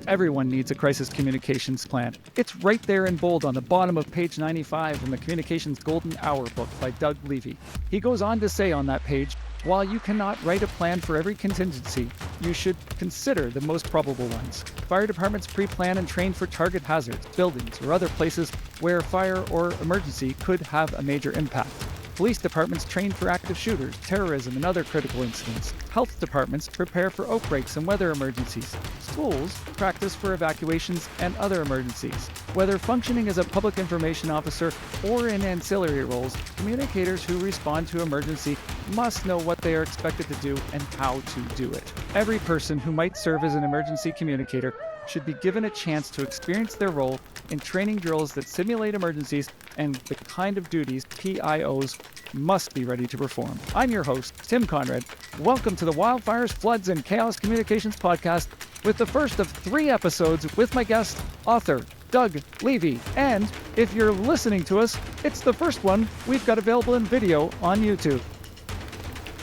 Everyone needs a crisis communications plan. It's right there in bold on the bottom of page 95 in the Communications Golden Hour book by Doug Levy. He goes on to say on that page, while you cannot write a plan for every contingency, you should consider the most probable ones. Fire departments pre-plan and train for target hazards, buildings, or other places where fire or emergency could have a major impact. Police departments train for active shooters, terrorism, and other critical incidents. Health departments prepare for outbreaks and weather emergencies. Schools practice for evacuations and other emergencies. Whether functioning as a public information officer or in ancillary roles, communicators who respond to emergency must know what they are expected to do and how to do it. Every person who might serve as an emergency communicator should be given a chance to experience their role in training drills that simulate emergencies and the kind of duties PIOs must be ready to perform. I'm your host, Tim Conrad. Welcome to the Wildfires, Floods, and Chaos Communications podcast with the first of 3 episodes with my guest, author Doug Levy. And if you're listening to us, it's the first one we've got available in video on YouTube.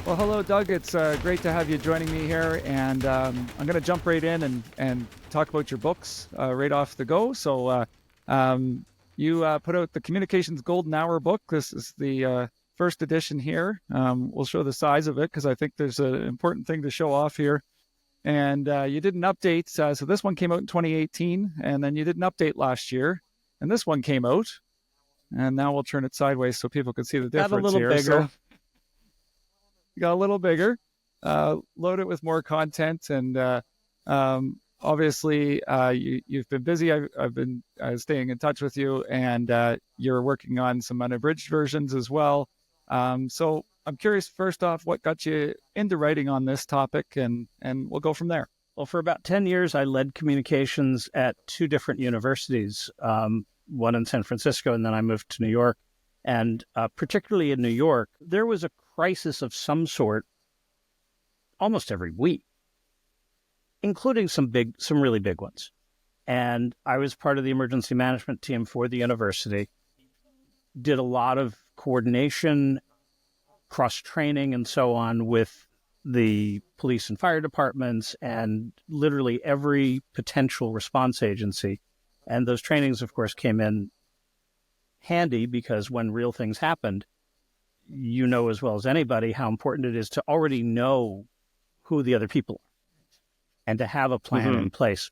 Well, hello, Doug. It's great to have you joining me here, and I'm going to jump right in and talk about your books right off the go. So you put out the Communications Golden Hour book. This is the first edition here. We'll show the size of it because I think there's an important thing to show off here. And you did an update. So this one came out in 2018, and then you did an update last year, and this one came out. And now we'll turn it sideways so people can see the difference. Got a little here. bigger. So, got a little bigger, load it with more content, and obviously you've been busy. I've been staying in touch with you, and you're working on some unabridged versions as well. So I'm curious, first off, what got you into writing on this topic, and we'll go from there. Well, for about 10 years, I led communications at 2 different universities, one in San Francisco, and then I moved to New York. And particularly in New York, there was a crisis of some sort almost every week, including some really big ones. And I was part of the emergency management team for the university, did a lot of coordination, cross-training, and so on with the police and fire departments and literally every potential response agency. And those trainings, of course, came in handy because when real things happened, you know as well as anybody how important it is to already know who the other people are and to have a plan in place.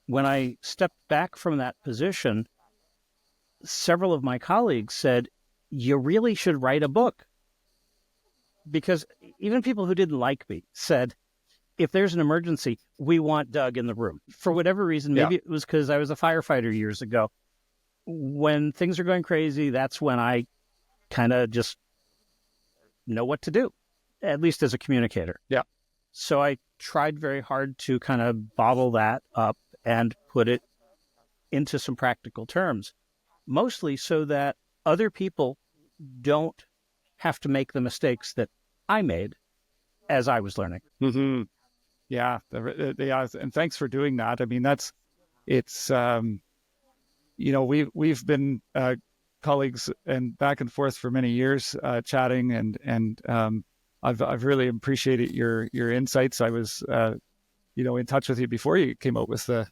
When I stepped back from that position, several of my colleagues said, you really should write a book. Because even people who didn't like me said, if there's an emergency, we want Doug in the room. For whatever reason, maybe it was because I was a firefighter years ago. When things are going crazy, that's when I kind of just know what to do, at least as a communicator. Yeah. So I tried very hard to kind of bottle that up and put it into some practical terms, mostly so that other people don't have to make the mistakes that I made as I was learning. Mm-hmm. Yeah. And thanks for doing that. I mean, we've been colleagues and back and forth for many years, chatting, and I've really appreciated your insights. I was in touch with you before you came out with the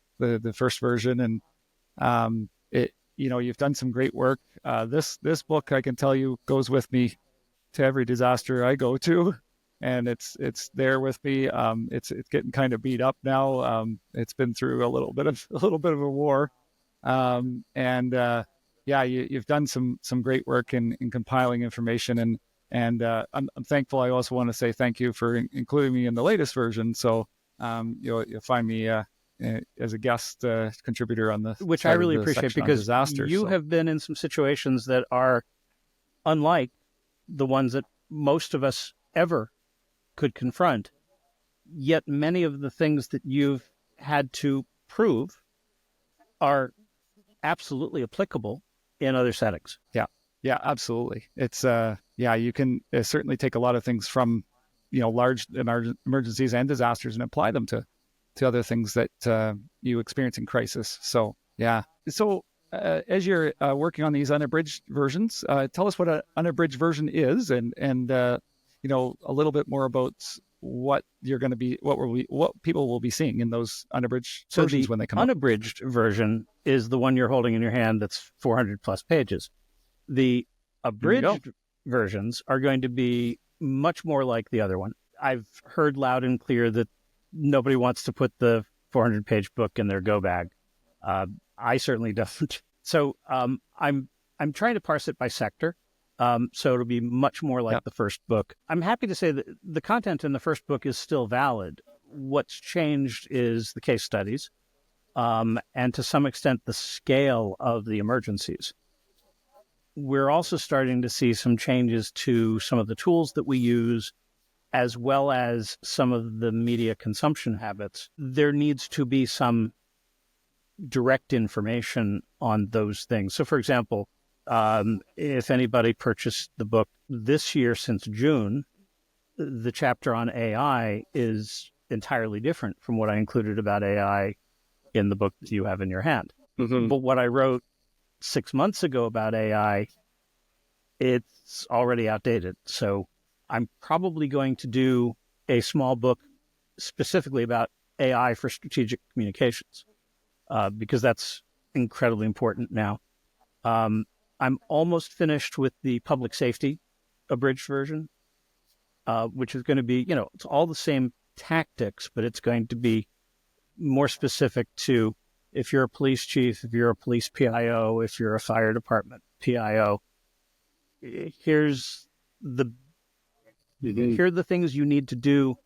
first version, and you've done some great work. This book, I can tell you, goes with me to every disaster I go to, and it's there with me. It's getting kind of beat up now. It's been through a little bit of a war. You've done some great work in compiling information, and I'm thankful. I also want to say thank you for including me in the latest version. So you'll find me as a guest contributor on the, which I really appreciate, because you so have been in some situations that are unlike the ones that most of us ever could confront. Yet many of the things that you've had to prove are absolutely applicable in other settings. Yeah, absolutely. It's you can certainly take a lot of things from large emergencies and disasters and apply them to other things that you experience in crisis. So yeah. So as you're working on these unabridged versions, tell us what an unabridged version is, and a little bit more about what people will be seeing in those unabridged So versions the when they come out. unabridged version is the one you're holding in your hand that's 400 plus pages. The abridged versions are going to be much more like the other one. I've heard loud and clear that nobody wants to put the 400-page book in their go bag. I certainly don't. So I'm trying to parse it by sector. So it'll be much more like the first book. I'm happy to say that the content in the first book is still valid. What's changed is the case studies, and to some extent the scale of the emergencies. We're also starting to see some changes to some of the tools that we use, as well as some of the media consumption habits. There needs to be some direct information on those things. So, for example, if anybody purchased the book this year since June, the chapter on AI is entirely different from what I included about AI in the book that you have in your hand. Mm-hmm. But what I wrote 6 months ago about AI, it's already outdated. So I'm probably going to do a small book specifically about AI for strategic communications, because that's incredibly important now. I'm almost finished with the public safety abridged version, which is going to be, it's all the same tactics, but it's going to be more specific to if you're a police chief, if you're a police PIO, if you're a fire department PIO, here are the things you need to do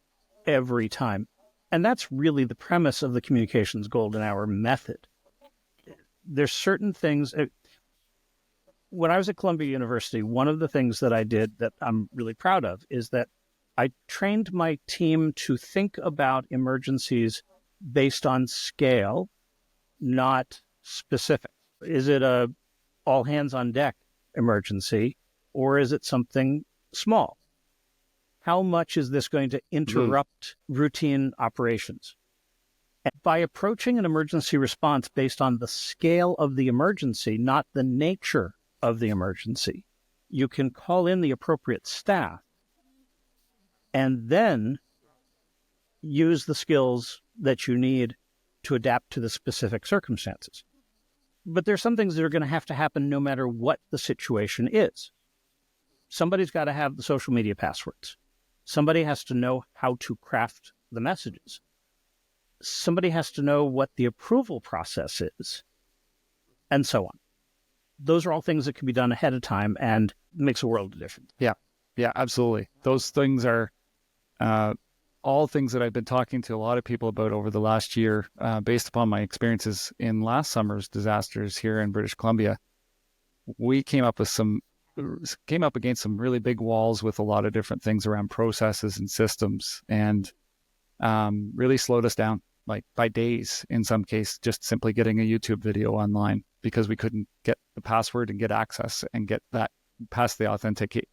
every time. And that's really the premise of the Communications Golden Hour method. There's certain things. When I was at Columbia University, one of the things that I did that I'm really proud of is that I trained my team to think about emergencies based on scale, not specific. Is it a all hands on deck emergency, or is it something small? How much is this going to interrupt routine operations? And by approaching an emergency response based on the scale of the emergency, not the nature of the emergency, you can call in the appropriate staff and then use the skills that you need to adapt to the specific circumstances. But there's some things that are going to happen no matter what the situation is. Somebody's got to have the social media passwords. Somebody has to know how to craft the messages. Somebody has to know what the approval process is, and so on. Those are all things that can be done ahead of time and makes a world of difference. Yeah, absolutely. Those things are all things that I've been talking to a lot of people about over the last year, based upon my experiences in last summer's disasters here in British Columbia. We came up against some really big walls with a lot of different things around processes and systems, and really slowed us down, like by days in some case, just simply getting a YouTube video online because we couldn't get the password and get access and get that past the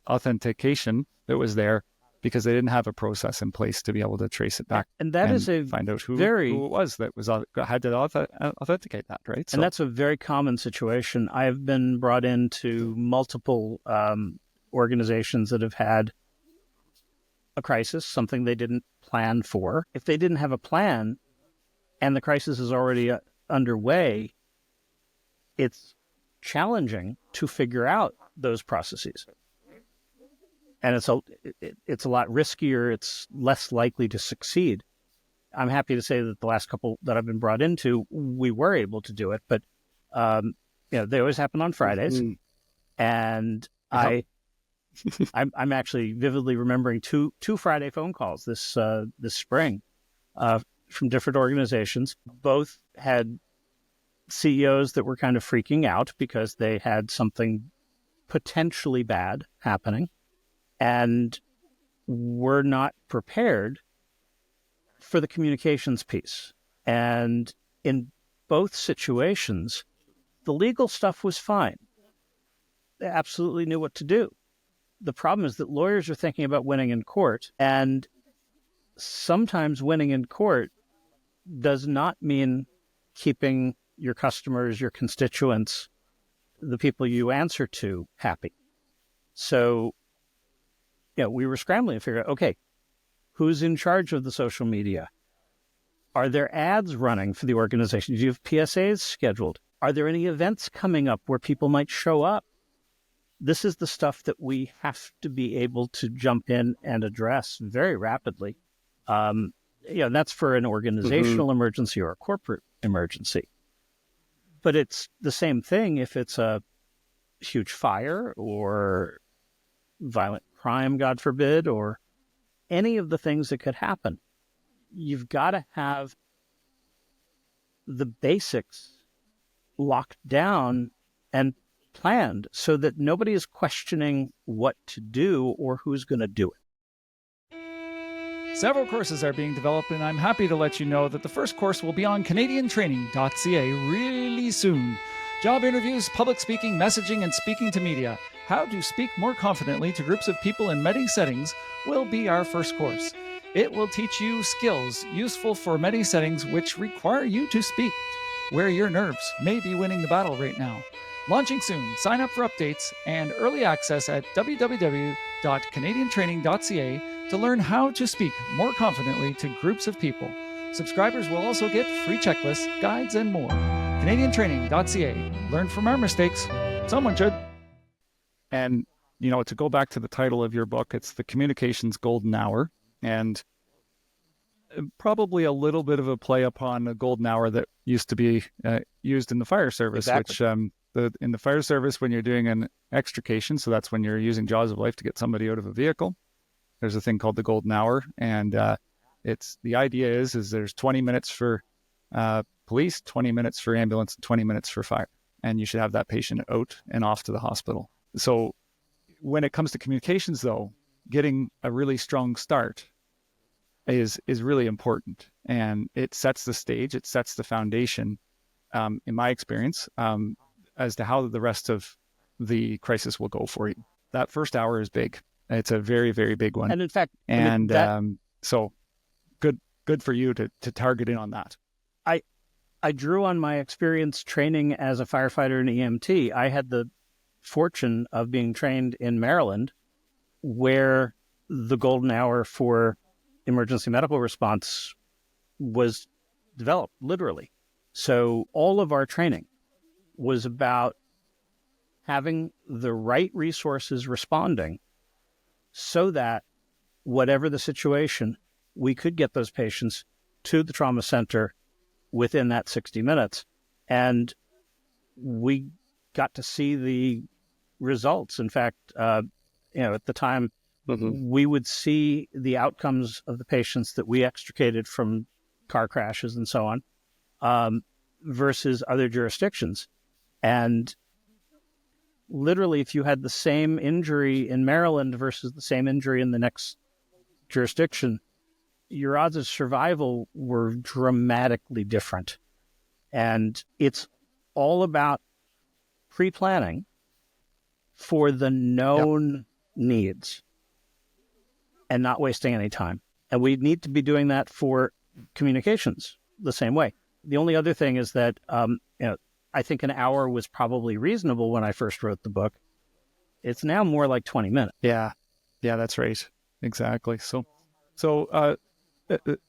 authentication that was there, because they didn't have a process in place to be able to trace it back. And that is find out who it was that had to authenticate that, right? And that's a very common situation. I've been brought into multiple organizations that have had a crisis, something they didn't plan for. If they didn't have a plan and the crisis is already underway, it's challenging to figure out those processes. And it's a lot riskier. It's less likely to succeed. I'm happy to say that the last couple that I've been brought into, we were able to do it, but they always happen on Fridays. And I'm actually vividly remembering two Friday phone calls this spring from different organizations. Both had CEOs that were kind of freaking out because they had something potentially bad happening and were not prepared for the communications piece. And in both situations, the legal stuff was fine. They absolutely knew what to do. The problem is that lawyers are thinking about winning in court, and sometimes winning in court does not mean keeping your customers, your constituents, the people you answer to, happy. So, we were scrambling to figure out, okay, Who's in charge of the social media? Are there ads running for the organization? Do you have PSAs scheduled? Are there any events coming up where people might show up? This is the stuff that we have to be able to jump in and address very rapidly. That's for an organizational emergency or a corporate emergency. But it's the same thing if it's a huge fire or violent crime, God forbid, or any of the things that could happen. You've got to have the basics locked down and planned so that nobody is questioning what to do or who's going to do it. Several courses are being developed, and I'm happy to let you know that the first course will be on CanadianTraining.ca really soon. Job interviews, public speaking, messaging, and speaking to media. How to speak more confidently to groups of people in many settings will be our first course. It will teach you skills useful for many settings which require you to speak, where your nerves may be winning the battle right now. Launching soon. Sign up for updates and early access at www.canadiantraining.ca to learn how to speak more confidently to groups of people. Subscribers will also get free checklists, guides, and more. CanadianTraining.ca. Learn from our mistakes. Someone should. And, to go back to the title of your book, it's The Communications Golden Hour. And probably a little bit of a play upon a golden hour that used to be used in the fire service, Exactly. which in the fire service, when you're doing an extrication, so that's when you're using jaws of life to get somebody out of a vehicle, there's a thing called the golden hour. And the idea is there's 20 minutes for police, 20 minutes for ambulance, 20 minutes for fire. And you should have that patient out and off to the hospital. So when it comes to communications, though, getting a really strong start is really important, and it sets the stage, it sets the foundation, in my experience, as to how the rest of the crisis will go for you. That first hour is big. It's a very, very big one. And in fact, so good for you to target in on that. I drew on my experience training as a firefighter and EMT. I had the fortune of being trained in Maryland, where the golden hour for emergency medical response was developed, literally. So all of our training was about having the right resources responding so that whatever the situation, we could get those patients to the trauma center within that 60 minutes. And we got to see the results. In fact, at the time, we would see the outcomes of the patients that we extricated from car crashes and so on, versus other jurisdictions. And literally, if you had the same injury in Maryland versus the same injury in the next jurisdiction, your odds of survival were dramatically different. And it's all about pre-planning for the known needs and not wasting any time. And we need to be doing that for communications the same way. The only other thing is that, I think an hour was probably reasonable when I first wrote the book. It's now more like 20 minutes. Yeah, that's right. Exactly. So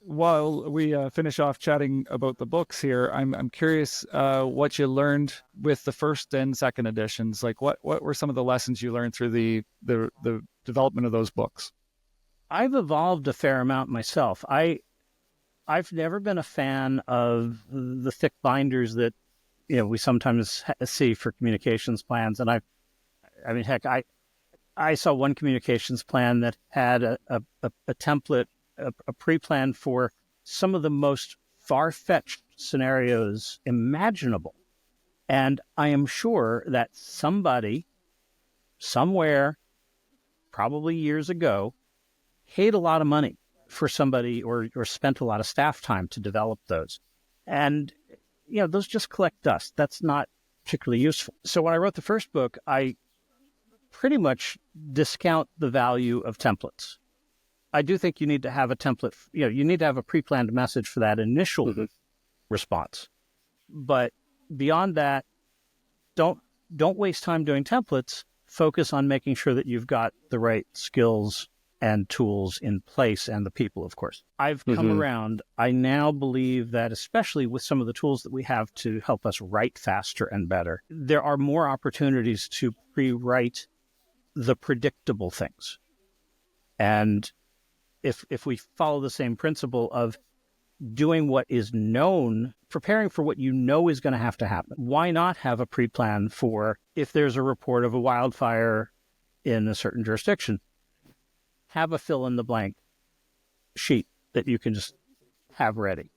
while we finish off chatting about the books here, I'm curious what you learned with the first and second editions. Like, what were some of the lessons you learned through the development of those books? I've evolved a fair amount myself. I've never been a fan of the thick binders that we sometimes see for communications plans. And I saw one communications plan that had a template, a pre-plan for some of the most far-fetched scenarios imaginable. And I am sure that somebody, somewhere, probably years ago, paid a lot of money for somebody or spent a lot of staff time to develop those. And, those just collect dust. That's not particularly useful. So when I wrote the first book, I pretty much discount the value of templates. I do think you need to have a template. You need to have a pre-planned message for that initial response. But beyond that, don't waste time doing templates. Focus on making sure that you've got the right skills and tools in place, and the people, of course. I've come around. I now believe that, especially with some of the tools that we have to help us write faster and better, there are more opportunities to pre-write the predictable things. And if we follow the same principle of doing what is known, preparing for what you know is going to happen, why not have a pre-plan for if there's a report of a wildfire in a certain jurisdiction? Have a fill-in-the-blank sheet that you can just have ready.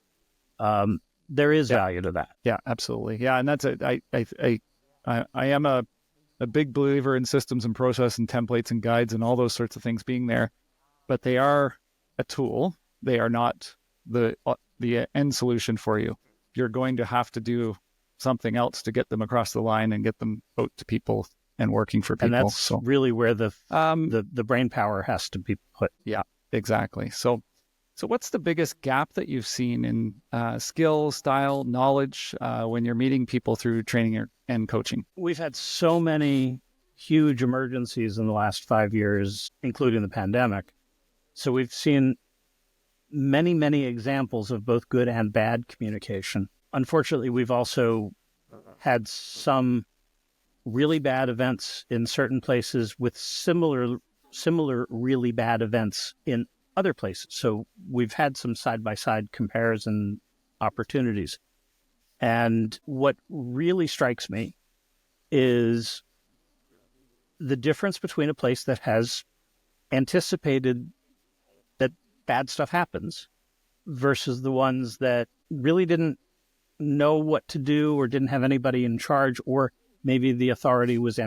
There is value to that. Yeah, absolutely. Yeah, and that's I am a big believer in systems and process and templates and guides and all those sorts of things being there, but they are a tool. They are not the end solution for you. You're going to have to do something else to get them across the line and get them out to people and working for people. And that's really where the brain power has to be put. Yeah, exactly. So what's the biggest gap that you've seen in skill, style, knowledge when you're meeting people through training and coaching? We've had so many huge emergencies in the last 5 years, including the pandemic. So we've seen many, many examples of both good and bad communication. Unfortunately, we've also had some really bad events in certain places with similar really bad events in other places. So we've had some side-by-side comparison opportunities. And what really strikes me is the difference between a place that has anticipated that bad stuff happens versus the ones that really didn't know what to do or didn't have anybody in charge, or maybe the authority was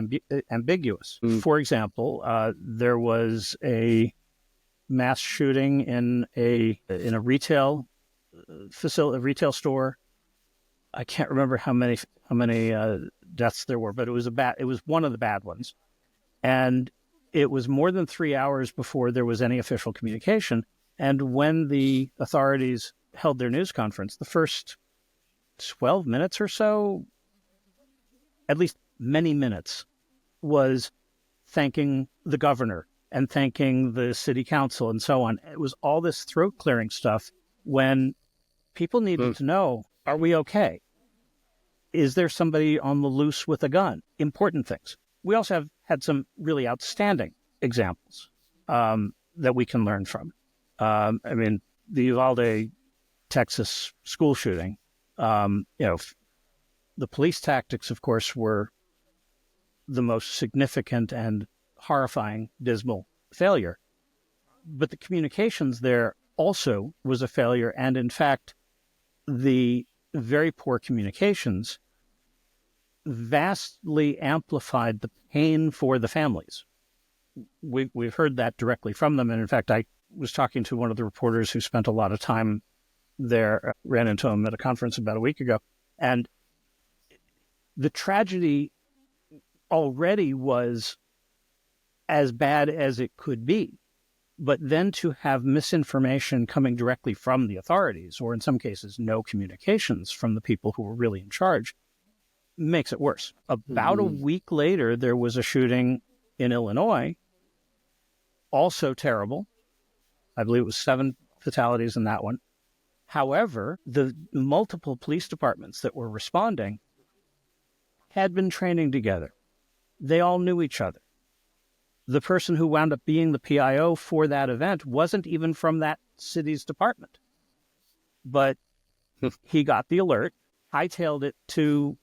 ambiguous. For example, there was a mass shooting in a retail facility, a retail store. I can't remember how many deaths there were, but it was one of the bad ones. And it was more than 3 hours before there was any official communication. And when the authorities held their news conference, the first 12 minutes or so, at least many minutes, was thanking the governor and thanking the city council and so on. It was all this throat-clearing stuff when people needed to know, are we okay? Is there somebody on the loose with a gun? Important things. We also have had some really outstanding examples that we can learn from. I mean, the Uvalde, Texas school shooting, the police tactics, of course, were the most significant and horrifying, dismal failure. But the communications there also was a failure. And in fact, the very poor communications vastly amplified the pain for the families. We've heard that directly from them. And in fact, I was talking to one of the reporters who spent a lot of time there, ran into him at a conference about a week ago. And the tragedy already was as bad as it could be. But then to have misinformation coming directly from the authorities, or in some cases, no communications from the people who were really in charge, makes it worse. About a week later, there was a shooting in Illinois, also terrible. I believe it was 7 fatalities in that one. However, the multiple police departments that were responding had been training together. They all knew each other. The person who wound up being the PIO for that event wasn't even from that city's department. But he got the alert, hightailed it to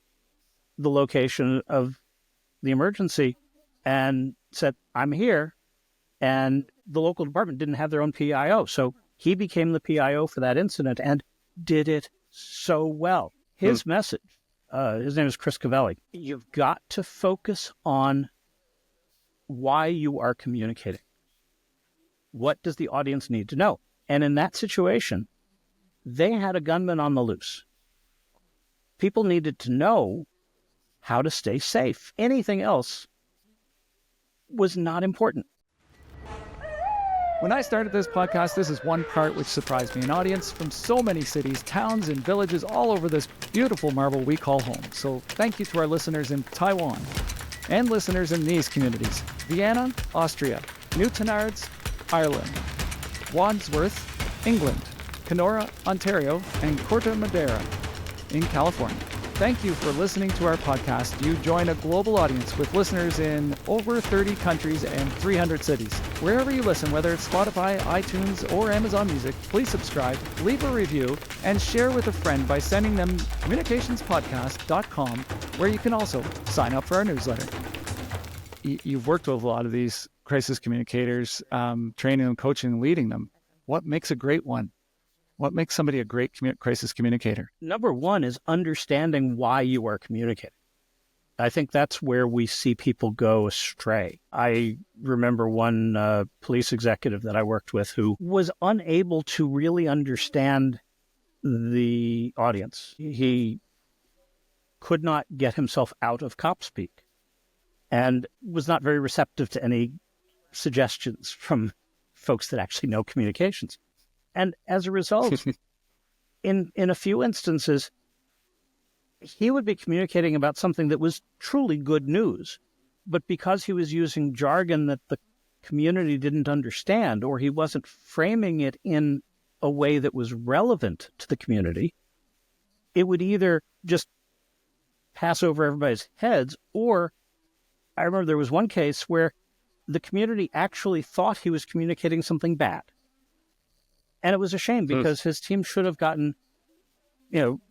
the location of the emergency and said, I'm here. And the local department didn't have their own PIO. So he became the PIO for that incident and did it so well. His message, his name is Chris Cavelli. You've got to focus on why you are communicating. What does the audience need to know? And in that situation, they had a gunman on the loose. People needed to know how to stay safe. Anything else was not important. When I started this podcast, this is one part which surprised me. An audience from so many cities, towns, and villages all over this beautiful marble we call home. So thank you to our listeners in Taiwan and listeners in these communities: Vienna, Austria, Newtonards, Ireland, Wandsworth, England, Kenora, Ontario, and Corte Madera in California. Thank you for listening to our podcast. You join a global audience with listeners in over 30 countries and 300 cities. Wherever you listen, whether it's Spotify, iTunes, or Amazon Music, please subscribe, leave a review, and share with a friend by sending them communicationspodcast.com, where you can also sign up for our newsletter. You've worked with a lot of these crisis communicators, training them, coaching, and leading them. What makes a great one? What makes somebody a great crisis communicator? Number one is understanding why you are communicating. I think that's where we see people go astray. I remember one police executive that I worked with who was unable to really understand the audience. He could not get himself out of cop speak and was not very receptive to any suggestions from folks that actually know communications. And as a result, in a few instances, he would be communicating about something that was truly good news. But because he was using jargon that the community didn't understand, or he wasn't framing it in a way that was relevant to the community, it would either just pass over everybody's heads, or I remember there was one case where the community actually thought he was communicating something bad. And it was a shame because his team should have gotten,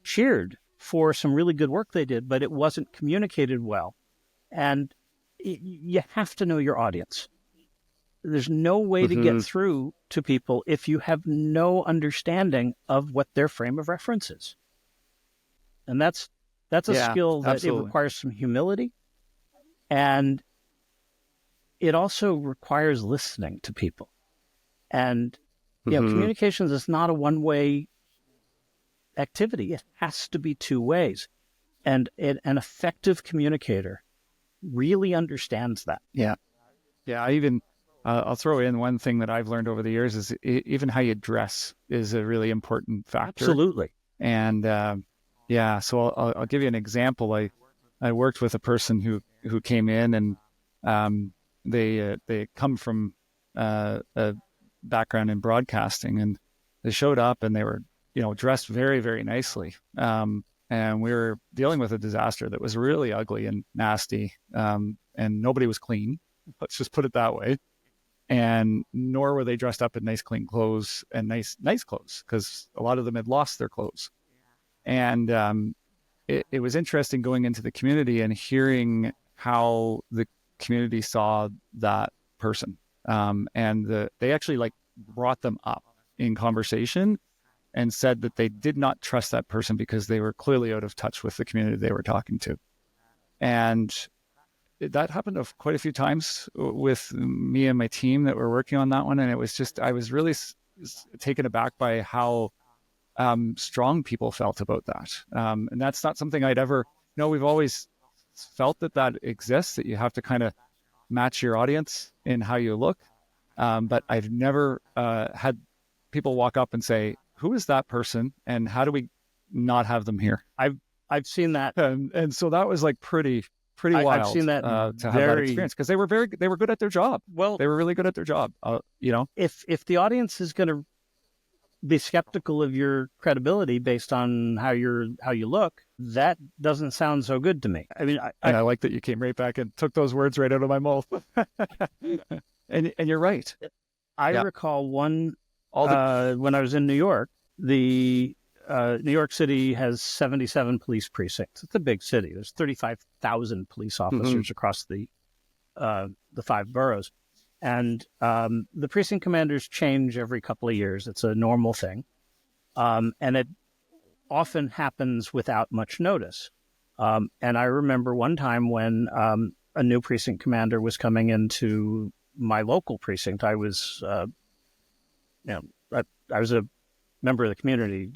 cheered for some really good work they did, but it wasn't communicated well. And you have to know your audience. There's no way to get through to people if you have no understanding of what their frame of reference is. And that's a skill that absolutely. It requires some humility. And it also requires listening to people. And communications is not a one-way activity. It has to be two ways. And an effective communicator really understands that. Yeah. Yeah, I'll throw in one thing that I've learned over the years is even how you dress is a really important factor. Absolutely. And so I'll give you an example. I worked with a person who came in and they come from a background in broadcasting, and they showed up and they were, dressed very, very nicely. And we were dealing with a disaster that was really ugly and nasty. And nobody was clean. Let's just put it that way. And nor were they dressed up in nice, clean clothes and nice clothes, because a lot of them had lost their clothes. And it was interesting going into the community and hearing how the community saw that person. And they actually brought them up in conversation and said that they did not trust that person because they were clearly out of touch with the community they were talking to. And that happened quite a few times with me and my team that were working on that one. And it was just, I was really taken aback by how strong people felt about that. And that's not something I'd ever, we've always felt that exists, that you have to kind of match your audience in how you look. But I've never had people walk up and say, who is that person and how do we not have them here? I've seen that. And so that was pretty wild. I've seen that to have that experience, because they were good at their job. Well, they were really good at their job. If the audience is going to be skeptical of your credibility based on how you look, that doesn't sound so good to me. I mean, I like that you came right back and took those words right out of my mouth. and you're right. I recall one when I was in New York. The New York City has 77 police precincts. It's a big city. There's 35,000 police officers across the 5 boroughs. And the precinct commanders change every couple of years. It's a normal thing. And it often happens without much notice. And I remember one time when a new precinct commander was coming into my local precinct. I was, I was a member of the community,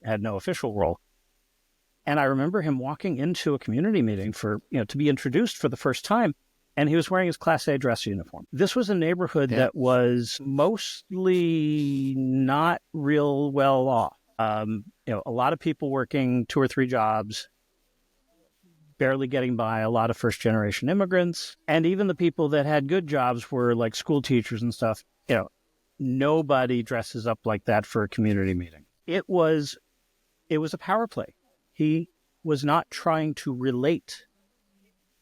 had no official role. And I remember him walking into a community meeting to be introduced for the first time. And he was wearing his Class A dress uniform. This was a neighborhood that was mostly not real well off. A lot of people working 2 or 3 jobs, barely getting by, a lot of first-generation immigrants. And even the people that had good jobs were like school teachers and stuff. You know, nobody dresses up like that for a community meeting. It was a power play. He was not trying to relate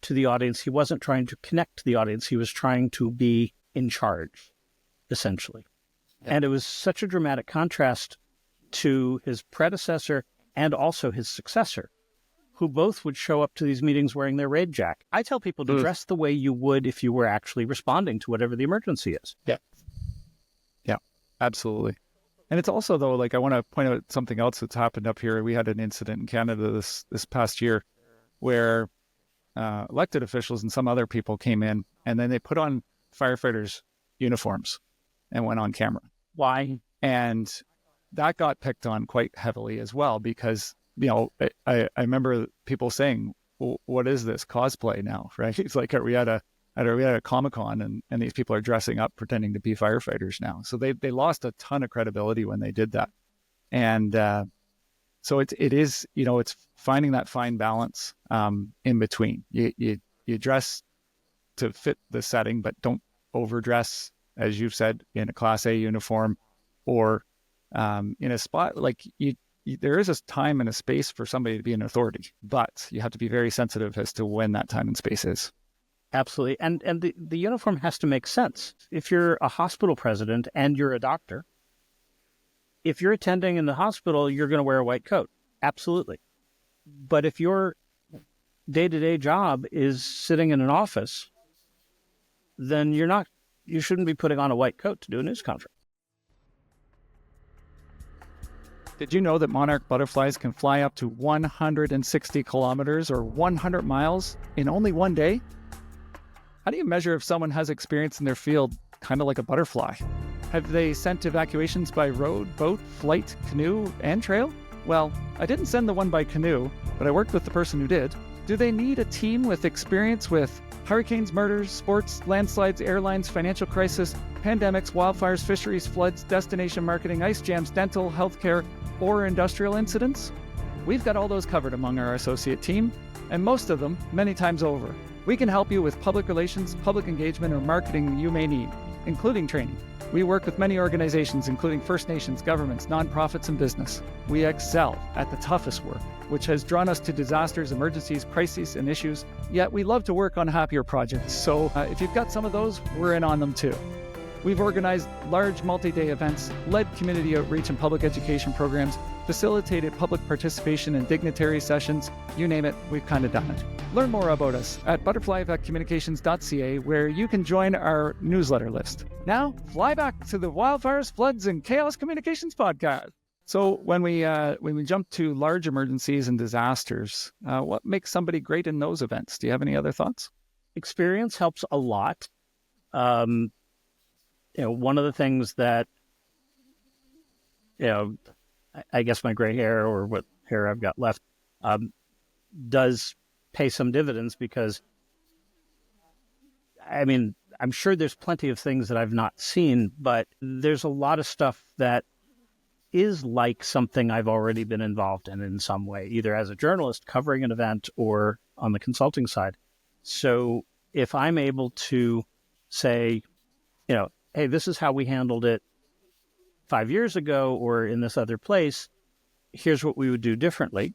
to the audience. He wasn't trying to connect to the audience. He was trying to be in charge, essentially. Yeah. And it was such a dramatic contrast to his predecessor and also his successor, who both would show up to these meetings wearing their raid jacket. I tell people to dress the way you would if you were actually responding to whatever the emergency is. Yeah. Yeah, absolutely. And it's also, though, like, I want to point out something else that's happened up here. We had an incident in Canada this past year where elected officials and some other people came in, and then they put on firefighters' uniforms and went on camera. Why? And that got picked on quite heavily as well, because, you know, I remember people saying, well, what is this cosplay now, right? It's like, are we at a Comic-Con and these people are dressing up pretending to be firefighters now? So they lost a ton of credibility when they did that. And so it is, you know, it's finding that fine balance in between. You dress to fit the setting, but don't overdress, as you've said, in a Class A uniform or in a spot like there is a time and a space for somebody to be an authority, but you have to be very sensitive as to when that time and space is. Absolutely. And the uniform has to make sense. If you're a hospital president and you're a doctor, if you're attending in the hospital, you're going to wear a white coat. Absolutely. But if your day-to-day job is sitting in an office, then you shouldn't be putting on a white coat to do a news conference. Did you know that monarch butterflies can fly up to 160 kilometers or 100 miles in only one day? How do you measure if someone has experience in their field, kind of like a butterfly? Have they sent evacuations by road, boat, flight, canoe, and trail? Well, I didn't send the one by canoe, but I worked with the person who did. Do they need a team with experience with hurricanes, murders, sports, landslides, airlines, financial crisis, pandemics, wildfires, fisheries, floods, destination marketing, ice jams, dental, healthcare, or industrial incidents? We've got all those covered among our associate team, and most of them many times over. We can help you with public relations, public engagement, or marketing you may need, including training. We work with many organizations, including First Nations, governments, nonprofits, and business. We excel at the toughest work, which has drawn us to disasters, emergencies, crises, and issues. Yet we love to work on happier projects. So if you've got some of those, we're in on them too. We've organized large multi-day events, led community outreach and public education programs, facilitated public participation in dignitary sessions. You name it, we've kind of done it. Learn more about us at butterflyeffectcommunications.ca, where you can join our newsletter list. Now, fly back to the Wildfires, Floods, and Chaos Communications podcast. So when we jump to large emergencies and disasters, what makes somebody great in those events? Do you have any other thoughts? Experience helps a lot. One of the things that, I guess my gray hair or what hair I've got left does pay some dividends, because, I mean, I'm sure there's plenty of things that I've not seen, but there's a lot of stuff that is like something I've already been involved in some way, either as a journalist covering an event or on the consulting side. So if I'm able to say, hey, this is how we handled it 5 years ago or in this other place, here's what we would do differently,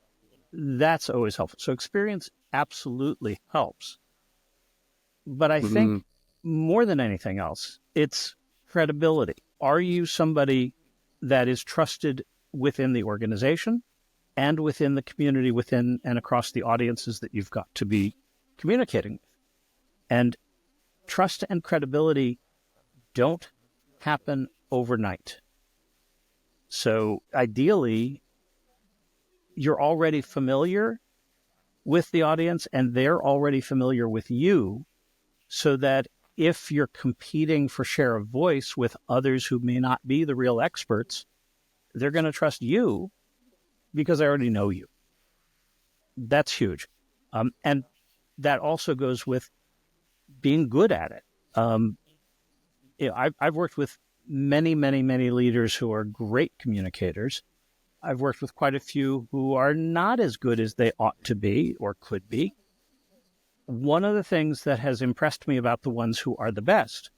that's always helpful. So experience absolutely helps. But I think more than anything else, it's credibility. Are you somebody that is trusted within the organization and within the community, within and across the audiences that you've got to be communicating with? And trust and credibility don't happen overnight. So ideally, you're already familiar with the audience and they're already familiar with you, so that if you're competing for share of voice with others who may not be the real experts, they're going to trust you because they already know you. That's huge. And that also goes with being good at it. I've worked with many, many, many leaders who are great communicators. I've worked with quite a few who are not as good as they ought to be or could be. One of the things that has impressed me about the ones who are the best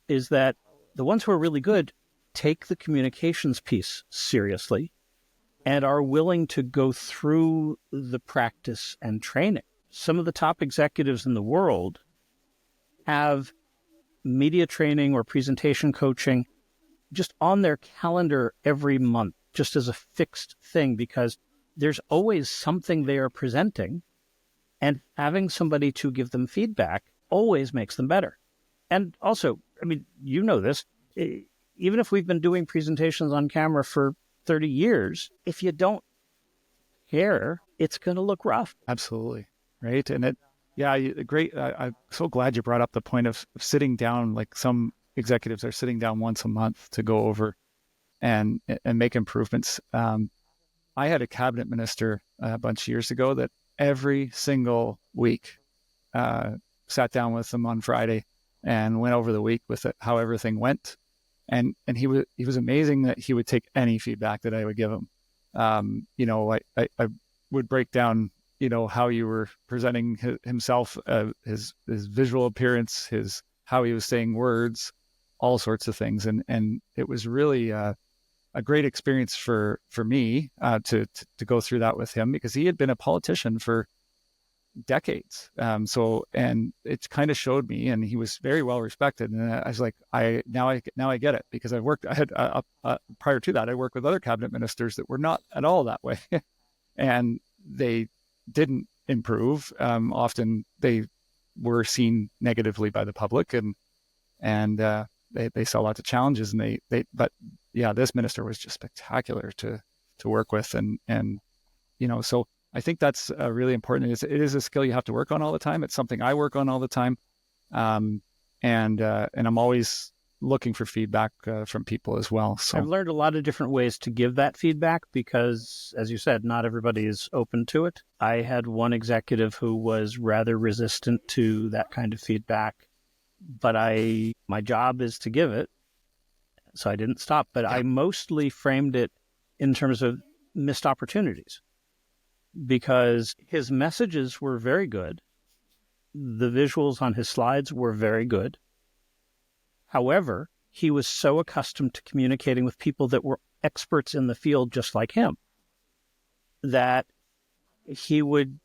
is that The ones who are really good take the communications piece seriously and are willing to go through the practice and training. Some of the top executives in the world have media training or presentation coaching just on their calendar every month, just as a fixed thing, because there's always something they are presenting, and having somebody to give them feedback always makes them better. And also, I mean, you know this, even if we've been doing presentations on camera for 30 years, if you don't care, it's going to look rough. Absolutely. Right. And great. I'm so glad you brought up the point of sitting down. Like some executives are sitting down once a month to go over and make improvements. I had a cabinet minister a bunch of years ago that every single week sat down with them on Friday and went over the week with how everything went. And he was amazing that he would take any feedback that I would give him. I would break down, how you were presenting himself, his visual appearance, how he was saying words, all sorts of things. And it was really a great experience for me to go through that with him, because he had been a politician for decades. And it kind of showed me, and he was very well respected. And I was like, now I get it, because prior to that, I worked with other cabinet ministers that were not at all that way. And they didn't improve. Often they were seen negatively by the public, and they saw lots of challenges, and this minister was just spectacular to work with. So I think that's really important. It is a skill you have to work on all the time. It's something I work on all the time. And I'm always looking for feedback from people as well. So I've learned a lot of different ways to give that feedback, because, as you said, not everybody is open to it. I had one executive who was rather resistant to that kind of feedback, but my job is to give it, so I didn't stop. But I mostly framed it in terms of missed opportunities, because his messages were very good. The visuals on his slides were very good. However, he was so accustomed to communicating with people that were experts in the field just like him, that he would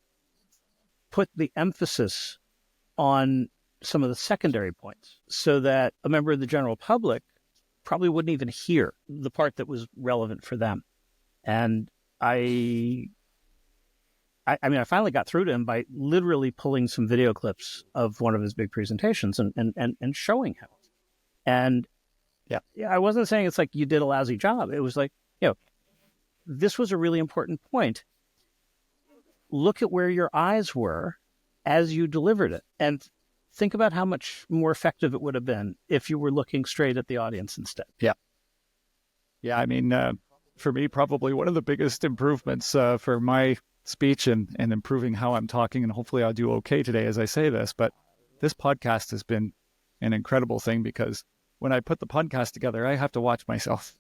put the emphasis on some of the secondary points, so that a member of the general public probably wouldn't even hear the part that was relevant for them. And I finally got through to him by literally pulling some video clips of one of his big presentations and showing him. And I wasn't saying it's like you did a lousy job. It was like, this was a really important point. Look at where your eyes were as you delivered it, and think about how much more effective it would have been if you were looking straight at the audience instead. Yeah. I mean, for me, probably one of the biggest improvements for my speech and improving how I'm talking, and hopefully I'll do okay today as I say this, but this podcast has been an incredible thing, because when I put the podcast together, I have to watch myself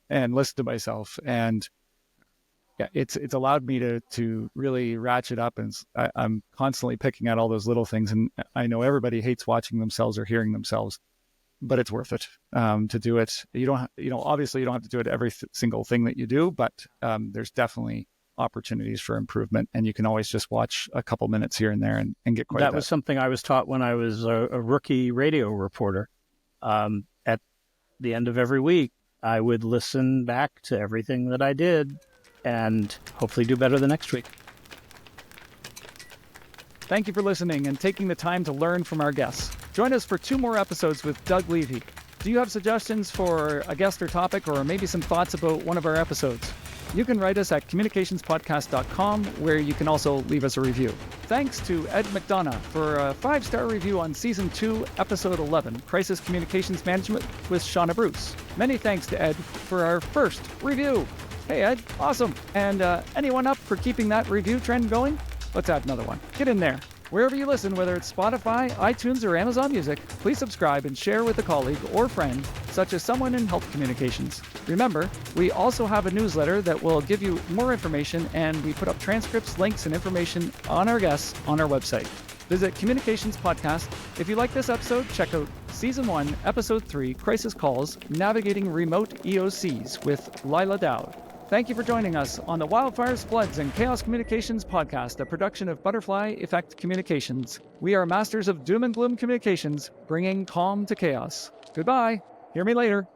and listen to myself. And it's allowed me to really ratchet up, and I'm constantly picking at all those little things. And I know everybody hates watching themselves or hearing themselves, but it's worth it to do it. You don't, obviously you don't have to do it every single thing that you do, but there's definitely opportunities for improvement, and you can always just watch a couple minutes here and there and get quite a bit. That was something I was taught when I was a rookie radio reporter. At the end of every week, I would listen back to everything that I did and hopefully do better the next week. Thank you for listening and taking the time to learn from our guests. Join us for 2 more episodes with Doug Levy. Do you have suggestions for a guest or topic, or maybe some thoughts about one of our episodes? You can write us at communicationspodcast.com, where you can also leave us a review. Thanks to Ed McDonough for a 5-star review on Season 2, Episode 11, Crisis Communications Management with Shauna Bruce. Many thanks to Ed for our first review. Hey Ed, awesome. And anyone up for keeping that review trend going? Let's add another one. Get in there. Wherever you listen, whether it's Spotify, iTunes, or Amazon Music, please subscribe and share with a colleague or friend, such as someone in health communications. Remember, we also have a newsletter that will give you more information, and we put up transcripts, links, and information on our guests on our website. Visit Communications Podcast. If you like this episode, check out Season 1, Episode 3, Crisis Calls, Navigating Remote EOCs with Lila Dowd. Thank you for joining us on the Wildfires, Floods, and Chaos Communications podcast, a production of Butterfly Effect Communications. We are masters of doom and gloom communications, bringing calm to chaos. Goodbye. Hear me later.